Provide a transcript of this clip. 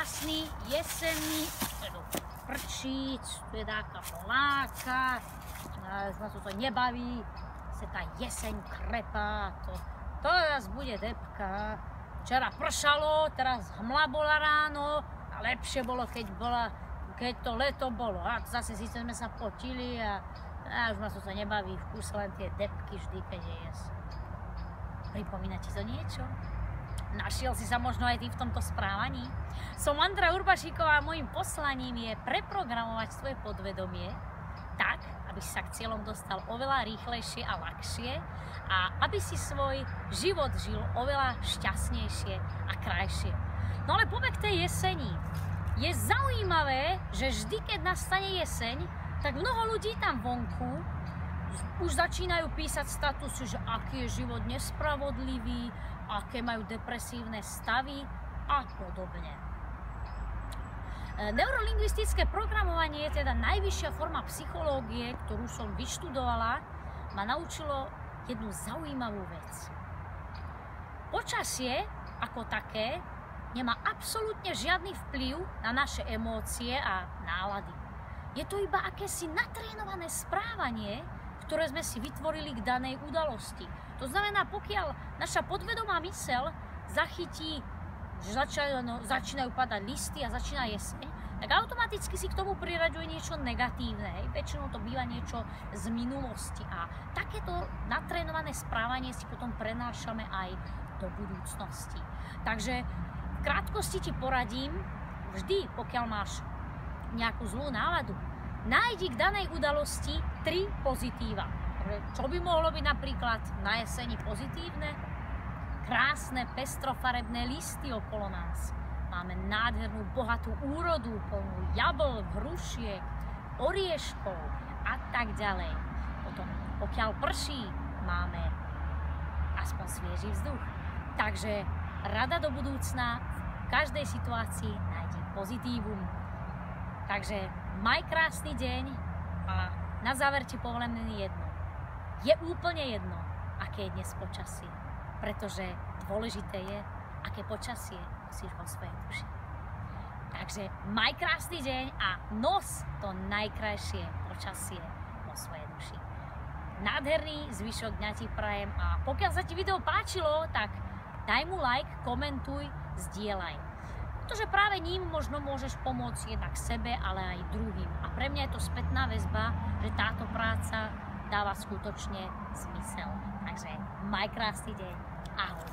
krásny, jesenný, prčí, tu je taká poláka, nás to nebaví, sa tá jeseň krepá, to teraz bude depka. Včera pršalo, teraz hmla bola ráno a lepšie bolo, keď to leto bolo. A zase síce sme sa potili a už ma to nebaví, v kúse len tie depky vždy, keď je jes. Pripomína ti to niečo? Našiel si sa možno aj ty v tomto správaní? Som Andrea Urbašíková a môjim poslaním je preprogramovať svoje podvedomie tak, aby si sa k cieľom dostal oveľa rýchlejšie a ľahšie a aby si svoj život žil oveľa šťastnejšie a krajšie. No ale poďme k tej jeseni. Je zaujímavé, že vždy, keď nastane jeseň, tak mnoho ľudí tam vonku už začínajú písať statusy, že aký je život nespravodlivý, aké majú depresívne stavy a podobne. Neurolingvistické programovanie je teda najvyššia forma psychológie, ktorú som vyštudovala, ma naučilo jednu zaujímavú vec. Počasie ako také nemá absolútne žiadny vplyv na naše emócie a nálady. Je to iba akési natrénované správanie, ktoré sme si vytvorili k danej udalosti. To znamená, pokiaľ naša podvedomá myseľ zachytí, že začínajú padať listy a začína jeseň, tak automaticky si k tomu priraďuje niečo negatívne. Väčšinou to býva niečo z minulosti a takéto natrénované správanie si potom prenášame aj do budúcnosti. Takže v krátkosti ti poradím, vždy pokiaľ máš nejakú zlú náladu, nájdi k danej udalosti 3 pozitíva. Čo by mohlo byť napríklad na jeseni pozitívne? Krásne pestrofarebné listy okolo nás. Máme nádhernú, bohatú úrodu, plnú jablk, hrušiek, orieškov a tak ďalej. Potom, pokiaľ prší, máme aspoň svieži vzduch. Takže rada do budúcna, v každej situácii nájdi pozitívum. Takže maj krásny deň a na záver ti poviem jedno. Je úplne jedno, aké je dnes počasie, pretože dôležité je, aké počasie nosíš vo svojej duši. Takže maj krásny deň a nos to najkrajšie počasie vo svojej duši. Nádherný zvyšok dňa ti prajem a pokiaľ sa ti video páčilo, tak daj mu like, komentuj, zdieľaj. Pretože práve ním možno môžeš pomôcť jednak sebe, ale aj druhým. A pre mňa je to spätná väzba, že táto práca dáva skutočne zmysel. Takže maj krásny deň. Ahoj.